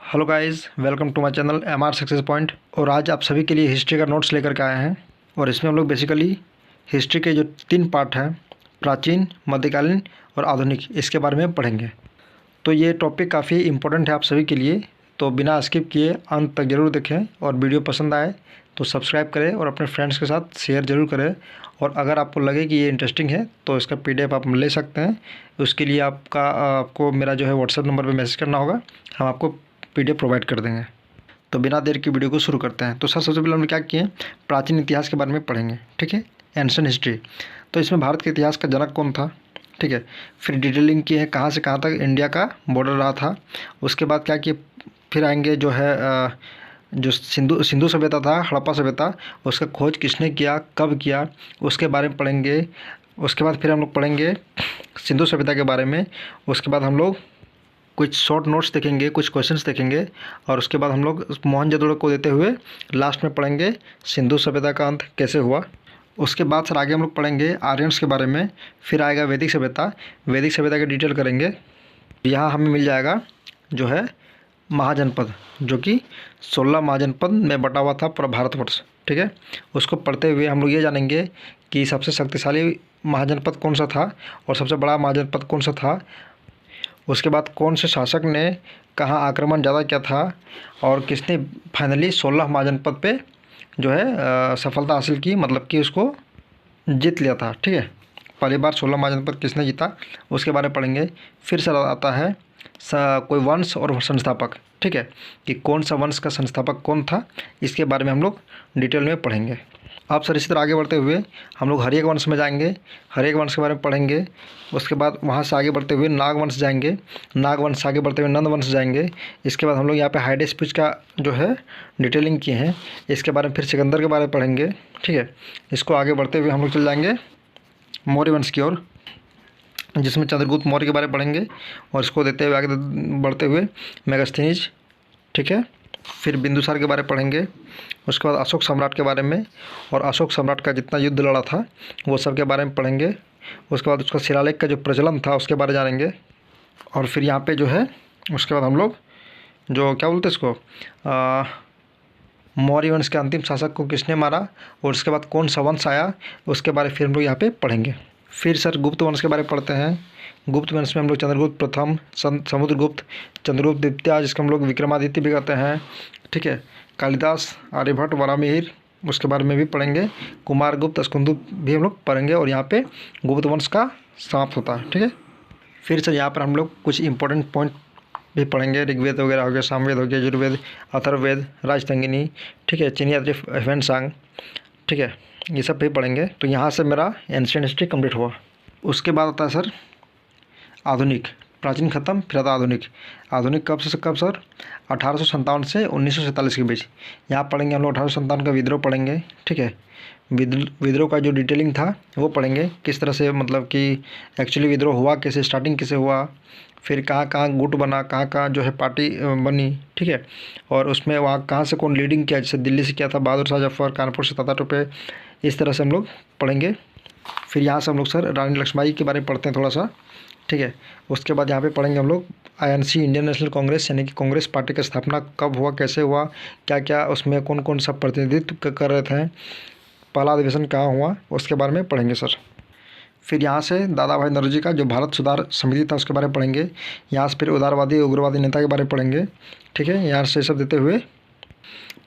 Hello guys, welcome to my channel MR success point. और आज आप सभी के लिए हिस्ट्री का नोट्स लेकर के आए हैं। और इसमें हम लोग बेसिकली हिस्ट्री के जो 3 पार्ट हैं, प्राचीन, मध्यकालीन और आधुनिक, इसके बारे में पढ़ेंगे। तो ये टॉपिक काफ़ी इम्पोर्टेंट है आप सभी के लिए, तो बिना स्किप किए अंत तक ज़रूर देखें। और वीडियो पसंद आए तो सब्सक्राइब करें और अपने फ्रेंड्स के साथ शेयर ज़रूर करें। और अगर आपको लगे कि ये इंटरेस्टिंग है तो इसका PDF आप ले सकते हैं। उसके लिए आपको मेरा जो है व्हाट्सएप नंबर पे मैसेज करना होगा, हम आपको PDF प्रोवाइड कर देंगे। तो बिना देर की वीडियो को शुरू करते हैं। तो सर, सबसे पहले हम क्या किए, प्राचीन इतिहास के बारे में पढ़ेंगे, ठीक है, एंशिएंट हिस्ट्री। तो इसमें भारत के इतिहास का जनक कौन था, ठीक है। फिर डिटेलिंग की है कहाँ से कहाँ तक इंडिया का बॉर्डर रहा था। उसके बाद क्या किए, फिर आएंगे जो है जो सिंधु सभ्यता था, हड़प्पा सभ्यता, उसका खोज किसने किया, कब किया, उसके बारे में पढ़ेंगे। उसके बाद फिर हम लोग पढ़ेंगे सिंधु सभ्यता के बारे में। उसके बाद हम लोग कुछ शॉर्ट नोट्स देखेंगे, कुछ क्वेश्चंस देखेंगे। और उसके बाद हम लोग मोहनजोदड़ो को देते हुए लास्ट में पढ़ेंगे सिंधु सभ्यता का अंत कैसे हुआ। उसके बाद सर आगे हम लोग पढ़ेंगे आर्यन्स के बारे में। फिर आएगा वैदिक सभ्यता, वैदिक सभ्यता की डिटेल करेंगे। यहाँ हमें मिल जाएगा जो है महाजनपद, जो कि 16 महाजनपद में बटा हुआ था पूरा भारतवर्ष, ठीक है। उसको पढ़ते हुए हम लोग ये जानेंगे कि सबसे शक्तिशाली महाजनपद कौन सा था और सबसे बड़ा महाजनपद कौन सा था। उसके बाद कौन से शासक ने कहाँ आक्रमण ज़्यादा किया था और किसने फाइनली 16 महाजनपद पे जो है सफलता हासिल की, मतलब कि उसको जीत लिया था, ठीक है। पहली बार 16 महाजनपद किसने जीता, उसके बारे में पढ़ेंगे। फिर सर आता है कोई वंश और संस्थापक, ठीक है, कि कौन सा वंश का संस्थापक कौन था, इसके बारे में हम लोग डिटेल में पढ़ेंगे। आप सर इसी तरह आगे बढ़ते हुए हम लोग हर्यक वंश में जाएंगे, हर्यक वंश के बारे में पढ़ेंगे। उसके बाद वहाँ से आगे बढ़ते हुए नाग वंश जाएंगे, नाग वंश से आगे बढ़ते हुए नंद वंश जाएंगे। इसके बाद हम लोग यहाँ पे हाइडेस स्पीच का जो है डिटेलिंग किए हैं, इसके बारे में फिर सिकंदर के बारे में पढ़ेंगे, ठीक है। इसको आगे बढ़ते हुए हम लोग चल जाएंगे मौर्य वंश की ओर, जिसमें चंद्रगुप्त मौर्य के बारे में पढ़ेंगे। और इसको देते हुए आगे बढ़ते हुए मेगास्थनीज, ठीक है। फिर बिंदुसार के बारे में पढ़ेंगे। उसके बाद अशोक सम्राट के बारे में और अशोक सम्राट का जितना युद्ध लड़ा था वो सब के बारे में पढ़ेंगे। उसके बाद उसका शिलालेख का जो प्रचलन था उसके बारे में जानेंगे। और फिर यहाँ पे जो है उसके बाद हम लोग जो क्या बोलते हैं इसको, मौर्य वंश के अंतिम शासक को किसने मारा और उसके बाद कौन सा वंश आया, उसके बारे में फिर हम लोग यहाँ पे पढ़ेंगे। फिर सर गुप्त वंश के बारे में पढ़ते हैं। गुप्त वंश में हम लोग चंद्रगुप्त प्रथम, समुद्रगुप्त, चंद्रगुप्त द्वितीय, जिसको हम लोग विक्रमादित्य भी कहते हैं, ठीक है, कालिदास, आर्यभट्ट, वरामिहिर, उसके बारे में भी पढ़ेंगे। कुमारगुप्त, स्कंदगुप्त भी हम लोग पढ़ेंगे। और यहाँ पे गुप्त वंश का समाप्त होता है, ठीक है। फिर सर यहाँ पर हम लोग कुछ इंपॉर्टेंट पॉइंट भी पढ़ेंगे। ऋग्वेद वगैरह हो गया, सामवेद हो गया, यजुर्वेद, अथर्ववेद, राजतंगिनी, ठीक है, चिनिया, ह्वेनसांग, ठीक है, ये सब भी पढ़ेंगे। तो यहाँ से मेरा एंशिएंट हिस्ट्री कंप्लीट हुआ। उसके बाद आता है सर आधुनिक, प्राचीन खत्म, फिर आता आधुनिक। आधुनिक कब से कब सर, 1857 से 1947 के बीच। यहाँ पढ़ेंगे हम लोग 1857 का विद्रोह पढ़ेंगे, ठीक है। विद्रोह का जो डिटेलिंग था वो पढ़ेंगे, किस तरह से मतलब कि एक्चुअली विद्रोह हुआ कैसे, स्टार्टिंग कैसे हुआ, फिर कहाँ कहाँ गुट बना, कहाँ कहाँ जो है पार्टी बनी, ठीक है। और उसमें वहाँ कहाँ से कौन लीडिंग किया, जैसे दिल्ली से किया था बहादुर शाह जफर, कानपुर से तात्या टोपे, इस तरह से हम लोग पढ़ेंगे। फिर यहाँ से हम लोग सर रानी लक्ष्मीबाई के बारे में पढ़ते हैं थोड़ा सा, ठीक है। उसके बाद यहाँ पे पढ़ेंगे हम लोग INC, इंडियन नेशनल कांग्रेस, यानी कि कांग्रेस पार्टी का स्थापना कब हुआ, कैसे हुआ, क्या क्या उसमें कौन कौन सा प्रतिनिधित्व कर रहे थे, पहला अधिवेशन कहाँ हुआ, उसके बारे में पढ़ेंगे सर। फिर यहाँ से दादा भाई नौरोजी का जो भारत सुधार समिति था उसके बारे में पढ़ेंगे। यहाँ से फिर उदारवादी उग्रवादी नेता के बारे में पढ़ेंगे, ठीक है। यहाँ से सब देते हुए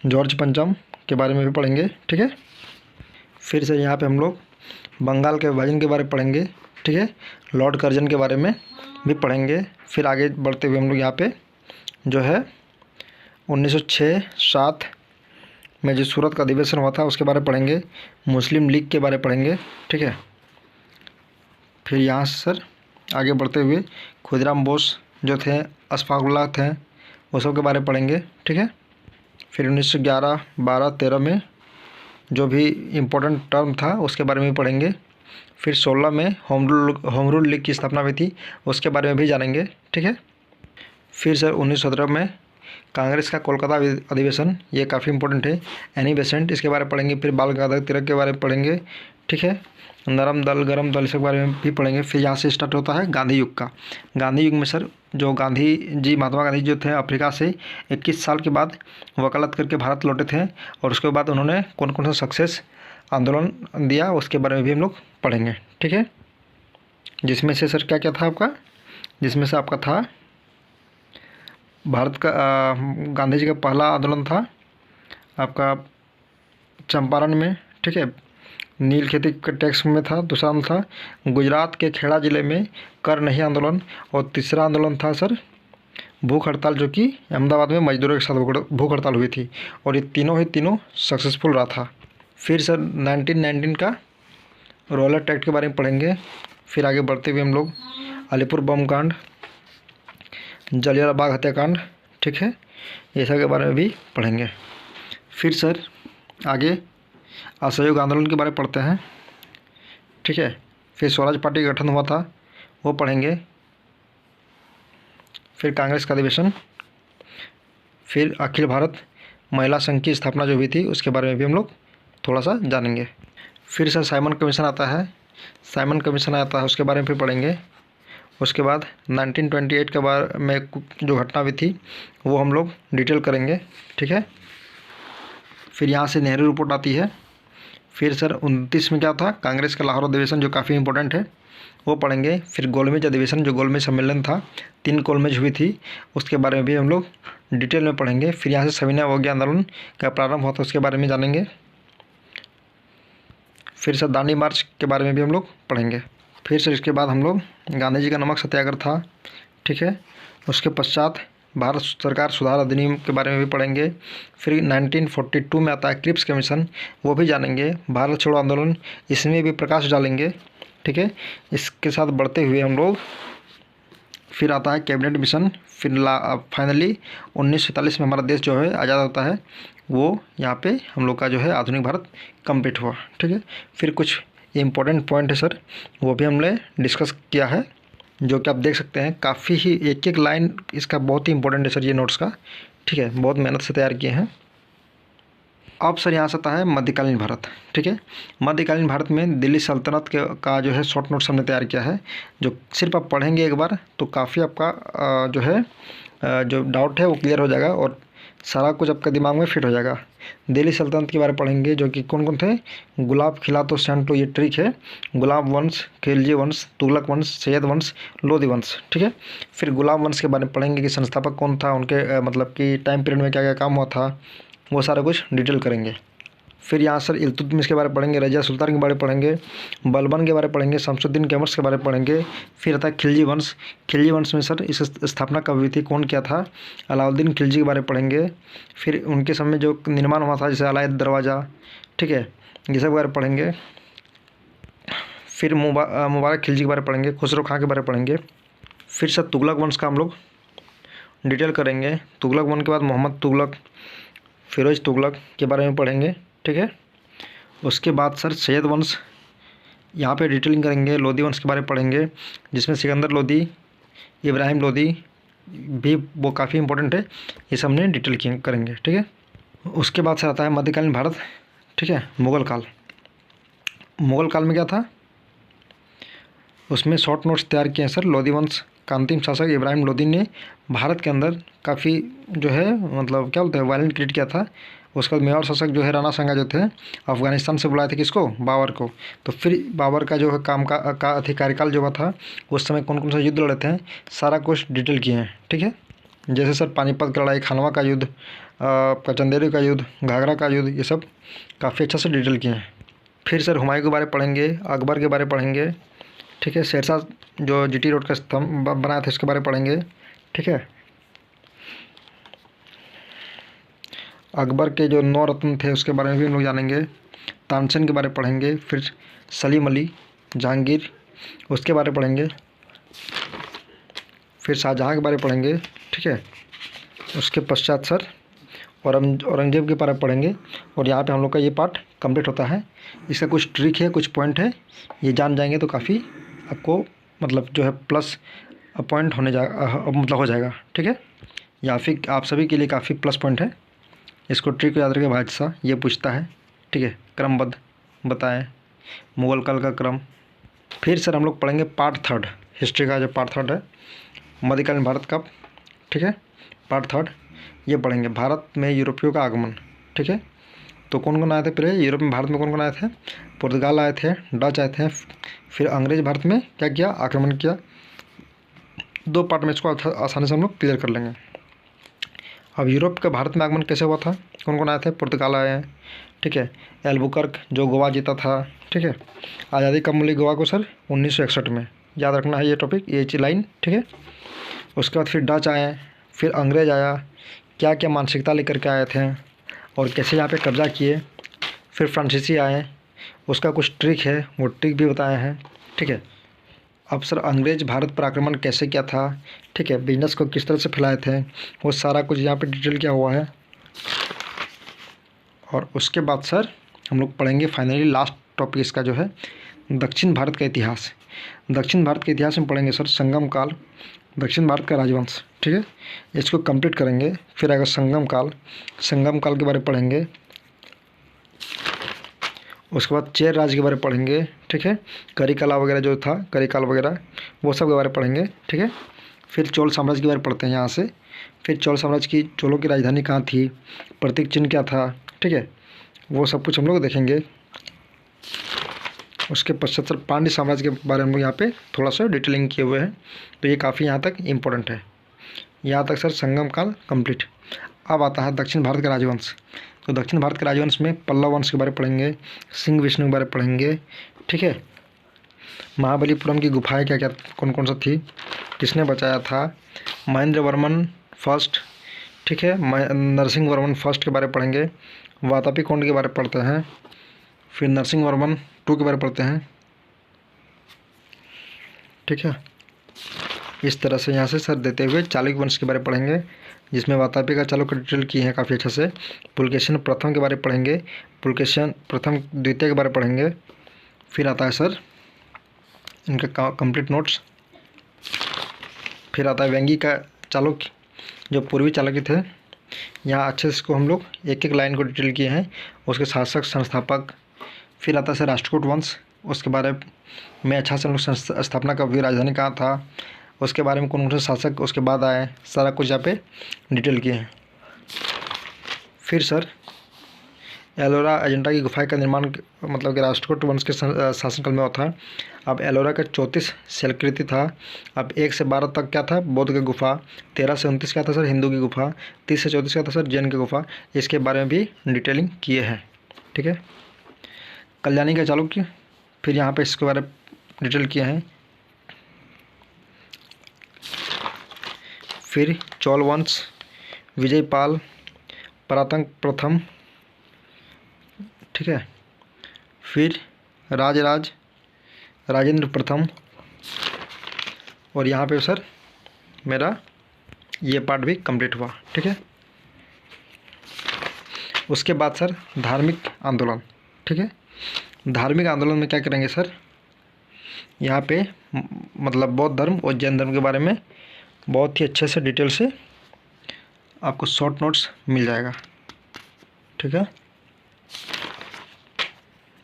जॉर्ज पंचम के बारे में भी पढ़ेंगे, ठीक है। फिर से यहाँ पे हम लोग बंगाल के विभाजन के बारे में पढ़ेंगे, ठीक है, लॉर्ड कर्जन के बारे में भी पढ़ेंगे। फिर आगे बढ़ते हुए हम लोग यहाँ पे जो है 1906-07 में जो सूरत का अधिवेशन हुआ था उसके बारे में पढ़ेंगे। मुस्लिम लीग के बारे में पढ़ेंगे, ठीक है। फिर यहाँ से सर आगे बढ़ते हुए खुदीराम बोस जो थे, अशफाक उल्लाह थे, वो सब के बारे में पढ़ेंगे, ठीक है। फिर 1911, 12, 13 में जो भी इम्पोर्टेंट टर्म था उसके बारे में भी पढ़ेंगे। फिर 16 में होम रूल लीग की स्थापना हुई थी, उसके बारे में भी जानेंगे, ठीक है। फिर सर 1917 में कांग्रेस का कोलकाता अधिवेशन, ये काफ़ी इंपॉर्टेंट है। एनी बेसेंट, इसके बारे में पढ़ेंगे। फिर बाल गंगाधर तिलक के बारे में पढ़ेंगे, ठीक है। नरम दल, गरम दल, इसके बारे में भी पढ़ेंगे। फिर यहाँ से स्टार्ट होता है गांधी युग का। गांधी युग में सर जो गांधी जी, महात्मा गांधी जो थे, अफ्रीका से 21 साल के बाद वकालत करके भारत लौटे थे, और उसके बाद उन्होंने कौन कौन सा सक्सेस आंदोलन दिया उसके बारे में भी हम लोग पढ़ेंगे। ठीक है। जिसमें से सर क्या क्या था आपका, जिसमें से आपका था भारत का गांधी जी का पहला आंदोलन था आपका चंपारण में। ठीक है। नील खेती के टैक्स में था। दूसरा आंदोलन था गुजरात के खेड़ा जिले में कर नहीं आंदोलन। और तीसरा आंदोलन था सर भूख हड़ताल, जो कि अहमदाबाद में मजदूरों के साथ भूख हड़ताल हुई थी, और ये तीनों सक्सेसफुल रहा था। फिर सर 1919 का रॉयलेट एक्ट के बारे में पढ़ेंगे। फिर आगे बढ़ते हुए हम लोग अलीपुर बम कांड, जलियांवाला बाग हत्याकांड, ठीक है, ये सब के बारे में भी पढ़ेंगे। फिर सर आगे असहयोग आंदोलन के बारे में पढ़ते हैं। ठीक है। फिर स्वराज पार्टी का गठन हुआ था, वो पढ़ेंगे। फिर कांग्रेस का अधिवेशन। फिर अखिल भारत महिला संघ की स्थापना जो हुई थी उसके बारे में भी हम लोग थोड़ा सा जानेंगे। फिर सर साइमन कमीशन आता है। साइमन कमीशन आता है, उसके बारे में फिर पढ़ेंगे। उसके बाद 1928 के बारे में जो घटना हुई थी वो हम लोग डिटेल करेंगे। ठीक है। फिर यहाँ से नेहरू रिपोर्ट आती है। फिर सर 29 में क्या था, कांग्रेस का लाहौर अधिवेशन, जो काफ़ी इंपॉर्टेंट है, वो पढ़ेंगे। फिर गोलमेज अधिवेशन, जो गोलमेज सम्मेलन था, 3 गोलमेज हुई थी, उसके बारे में भी हम लोग डिटेल में पढ़ेंगे। फिर यहाँ से सविनय अवज्ञा आंदोलन का प्रारंभ हुआ था, उसके बारे में जानेंगे। फिर सर दांडी मार्च के बारे में भी हम लोग पढ़ेंगे। फिर सर इसके बाद हम लोग गांधी जी का नमक सत्याग्रह था। ठीक है। उसके पश्चात भारत सरकार सुधार अधिनियम के बारे में भी पढ़ेंगे। फिर 1942 में आता है क्रिप्स कमीशन, वो भी जानेंगे। भारत छोड़ो आंदोलन, इसमें भी प्रकाश डालेंगे। ठीक है। इसके साथ बढ़ते हुए हम लोग फिर आता है कैबिनेट मिशन। फिर फाइनली 1947 में हमारा देश जो है आज़ाद होता है, वो यहाँ पे हम लोग का जो है आधुनिक भारत कंप्लीट हुआ। ठीक है। फिर कुछ इम्पोर्टेंट पॉइंट है सर, वो भी हमने डिस्कस किया है, जो कि आप देख सकते हैं। काफ़ी ही एक एक लाइन इसका बहुत ही इंपॉर्टेंट है सर ये नोट्स का। ठीक है। बहुत मेहनत से तैयार किए हैं। अब सर यहाँ से आता है मध्यकालीन भारत। ठीक है। मध्यकालीन भारत में दिल्ली सल्तनत का जो है शॉर्ट नोट्स हमने तैयार किया है, जो सिर्फ आप पढ़ेंगे एक बार तो काफ़ी आपका जो है जो डाउट है वो क्लियर हो जाएगा, और सारा कुछ आपका दिमाग में फिट हो जाएगा। दिल्ली सल्तनत के बारे में पढ़ेंगे, जो कि कौन कौन थे। गुलाब खिला तो सेंटो, ये ट्रिक है। गुलाब वंश, खिलजी वंश, तुगलक वंश, सैयद वंश, लोधी वंश। ठीक है। फिर गुलाब वंश के बारे में पढ़ेंगे कि संस्थापक कौन था, उनके मतलब कि टाइम पीरियड में क्या क्या काम हुआ था, वो सारा कुछ डिटेल करेंगे। फिर यहाँ सर इल्तुतमिश के बारे में पढ़ेंगे, रजिया सुल्तान के बारे में पढ़ेंगे, बलबन के बारे में पढ़ेंगे, शमसुद्दीन कैमर्स के बारे में पढ़ेंगे। फिर आता है खिलजी वंश। खिलजी वंश में सर इस स्थापना कब हुई थी, कौन किया था, अलाउद्दीन खिलजी के बारे में पढ़ेंगे। फिर उनके समय जो निर्माण हुआ था, जैसे अलायद दरवाज़ा, ठीक है, ये सब के बारे में पढ़ेंगे। फिर मुबारक खिलजी के बारे में पढ़ेंगे, खुसरो खां के बारे में पढ़ेंगे। फिर सर तुगलक वंश का हम लोग डिटेल करेंगे। तुगलक वंश के बाद मोहम्मद तुगलक, फिरोज तुगलक के बारे में पढ़ेंगे। ठीक है। उसके बाद सर सैयद वंश, यहाँ पे डिटेलिंग करेंगे। लोधी वंश के बारे में पढ़ेंगे, जिसमें सिकंदर लोधी, इब्राहिम लोधी भी वो काफ़ी इंपॉर्टेंट है, ये सब हमने डिटेल करेंगे। ठीक है। उसके बाद सर आता है मध्यकालीन भारत। ठीक है। मुग़ल काल। मुग़ल काल में क्या था, उसमें शॉर्ट नोट्स तैयार किए हैं सर। लोधी वंश का अंतिम शासक इब्राहिम लोधी ने भारत के अंदर काफ़ी जो है मतलब क्या बोलते हैं वायलेंट क्रिएट किया था। उसके बाद मेवाड़ शासक जो है राणा सांगा जो थे, अफगानिस्तान से बुलाए थे किसको, बाबर को। तो फिर बाबर का जो है काम का कार्यकाल जो हुआ था, उस समय कौन कौन सा युद्ध लड़े थे, सारा कुछ डिटेल किए हैं। ठीक है। जैसे सर पानीपत की लड़ाई, खानवा का युद्ध, आपका चंदेरी का युद्ध, घाघरा का युद्ध, ये सब काफ़ी अच्छा से डिटेल किए हैं। फिर सर हुमायूं के बारे में पढ़ेंगे, अकबर के बारे में पढ़ेंगे। ठीक है। शेरशाह जो जीटी रोड का स्तंभ बनाया था, इसके बारे में पढ़ेंगे। ठीक है। अकबर के जो 9 रत्न थे उसके बारे में भी हम लोग जानेंगे। तानसेन के बारे में पढ़ेंगे। फिर सलीम अली, जहांगीर, उसके बारे में पढ़ेंगे। फिर शाहजहाँ के बारे में पढ़ेंगे। ठीक है। उसके पश्चात सर औरंगजेब के बारे में पढ़ेंगे, और यहाँ पे हम लोग का ये पार्ट कंप्लीट होता है। इसका कुछ ट्रिक है, कुछ पॉइंट है, ये जान जाएंगे तो काफ़ी आपको मतलब जो है प्लस पॉइंट होने मतलब हो जाएगा। ठीक है। या फिर आप सभी के लिए काफ़ी प्लस पॉइंट है। इसको ट्रिक याद रखिए, भाई साहब ये पूछता है। ठीक है। क्रमबद्ध बताएं, मुगल काल का क्रम। फिर सर हम लोग पढ़ेंगे पार्ट थर्ड, हिस्ट्री का जो पार्ट थर्ड है, मध्यकालीन भारत कब, ठीक है। पार्ट थर्ड ये पढ़ेंगे, भारत में यूरोपियों का आगमन, ठीक है। तो कौन कौन आए थे पहले यूरोप में, भारत में कौन कौन आए थे? पुर्तगाल आए थे, डच आए थे, फिर अंग्रेज भारत में क्या किया, आक्रमण किया। 2 पार्ट में इसको आसानी से हम लोग क्लियर कर लेंगे। अब यूरोप का भारत में आगमन कैसे हुआ था, कौन कौन आए थे? पुर्तगाल आए हैं, ठीक है। एल्बुकर्क जो गोवा जीता था, ठीक है। आज़ादी कब मिली गोवा को सर? 1961 में, याद रखना है ये टॉपिक, ये लाइन, ठीक है। उसके बाद फिर डच आए, फिर अंग्रेज आया, क्या क्या मानसिकता लेकर के आए थे और कैसे यहाँ पे कब्जा किए। फिर फ्रांसीसी आए, उसका कुछ ट्रिक है, वो ट्रिक भी बताए हैं, ठीक है। अब सर अंग्रेज भारत पर आक्रमण कैसे किया था, ठीक है, बिजनेस को किस तरह से फैलाए थे, वो सारा कुछ यहाँ पे डिटेल किया हुआ है। और उसके बाद सर हम लोग पढ़ेंगे फाइनली लास्ट टॉपिक इसका जो है दक्षिण भारत का इतिहास। दक्षिण भारत के इतिहास में पढ़ेंगे सर संगम काल, दक्षिण भारत का राजवंश, ठीक है, इसको कंप्लीट करेंगे। फिर आएगा संगम काल, संगम काल के बारे में पढ़ेंगे। उसके बाद चेर राज्य के बारे में पढ़ेंगे, ठीक है, करिकाला वगैरह जो था, करिकाल वगैरह वो सब के बारे में पढ़ेंगे, ठीक है। फिर चोल साम्राज्य के बारे में पढ़ते हैं यहाँ से। फिर चोल साम्राज्य की, चोलों की राजधानी कहाँ थी, प्रतीक चिन्ह क्या था, ठीक है, वो सब कुछ हम लोग देखेंगे। उसके पश्चात सर पांड्य साम्राज्य के बारे में हम लोग यहाँ पे थोड़ा सा डिटेलिंग किए हुए हैं, तो ये काफ़ी यहाँ तक इम्पोर्टेंट है। यहाँ तक सर संगम काल कंप्लीट। अब आता है दक्षिण भारत का राजवंश। तो दक्षिण भारत के राजवंश में पल्लव वंश के बारे में पढ़ेंगे, सिंह विष्णु के बारे में पढ़ेंगे, ठीक है। महाबलीपुरम की गुफाएं क्या क्या कौन कौन सा थी, किसने बचाया था, महेंद्र वर्मन फर्स्ट, ठीक है, नरसिंह वर्मन फर्स्ट के बारे में पढ़ेंगे। वातापी कोंड के बारे में पढ़ते हैं। फिर नरसिंह वर्मन 2 के बारे में पढ़ते हैं, ठीक है। इस तरह से यहाँ से सर देते हुए चालुक्य वंश के बारे में पढ़ेंगे, जिसमें वातापी का चालुक्य डिटेल की है काफ़ी अच्छा से। पुलकेशिन प्रथम के बारे में पढ़ेंगे, पुलकेशिन प्रथम द्वितीय के बारे में पढ़ेंगे। फिर आता है सर इनका कंप्लीट नोट्स। फिर आता है वेंगी का चालुक्य, जो पूर्वी चालुक्य थे। यहाँ अच्छे से इसको हम लोग एक एक लाइन को डिटेल किए हैं, उसके शासक संस्थापक। फिर आता है सर राष्ट्रकूट वंश, उसके बारे में अच्छा से हम लोग स्थापना कब हुई, राजधानी कहाँ था, उसके बारे में कौन कौन से शासक उसके बाद आए, सारा कुछ यहाँ पे डिटेल किए हैं। फिर सर एलोरा अजंता की गुफाएं का निर्माण मतलब कि राष्ट्रकूट वंश के शासनकाल में हुआ था। अब एलोरा का 34 शैलकृति था। अब 1 से 12 तक क्या था, बौद्ध की गुफा। 13 से 29 क्या था सर, हिंदू की गुफा। 30 से 34 क्या था सर, जैन की गुफा। इसके बारे में भी डिटेलिंग किए हैं, ठीक है। कल्याणी का चालुक्य, फिर यहाँ पे इसके बारे में डिटेल किए हैं। फिर चोल वंश, विजयपाल, परातंक प्रथम, ठीक है। फिर राजराज, राजेंद्र प्रथम। और यहाँ पे सर मेरा ये पार्ट भी कंप्लीट हुआ, ठीक है। उसके बाद सर धार्मिक आंदोलन, ठीक है। धार्मिक आंदोलन में क्या करेंगे सर, यहाँ पे मतलब बौद्ध धर्म और जैन धर्म के बारे में बहुत ही अच्छे से डिटेल से आपको शॉर्ट नोट्स मिल जाएगा, ठीक है।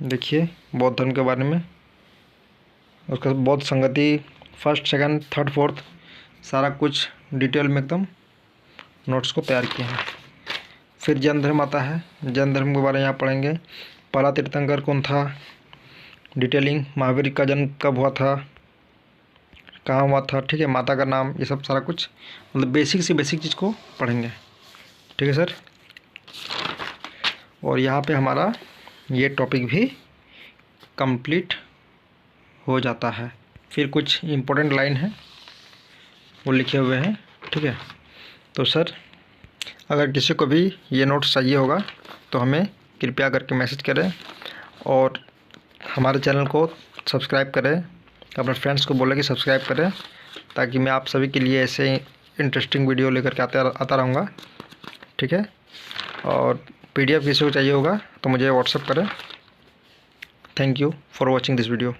देखिए बौद्ध धर्म के बारे में, उसका बौद्ध संगति, फर्स्ट सेकंड थर्ड फोर्थ सारा कुछ डिटेल में एकदम नोट्स को तैयार किए हैं। फिर जैन धर्म आता है, जैन धर्म के बारे में यहाँ पढ़ेंगे। पहला तीर्थंकर कौन था, डिटेलिंग, महावीर का जन्म कब हुआ था, कहाँ हुआ था, ठीक है, माता का नाम, ये सब सारा कुछ मतलब बेसिक से बेसिक चीज़ को पढ़ेंगे, ठीक है सर। और यहाँ पे हमारा ये टॉपिक भी कंप्लीट हो जाता है। फिर कुछ इम्पोर्टेंट लाइन है वो लिखे हुए हैं, ठीक है। तो सर अगर किसी को भी ये नोट्स चाहिए होगा तो हमें कृपया करके मैसेज करें और हमारे चैनल को सब्सक्राइब करें, अपने फ्रेंड्स को बोले कि सब्सक्राइब करें, ताकि मैं आप सभी के लिए ऐसे इंटरेस्टिंग वीडियो लेकर के आता रहूँगा, ठीक है। और PDF किसी को चाहिए होगा तो मुझे व्हाट्सएप करें। Thank you for watching this video.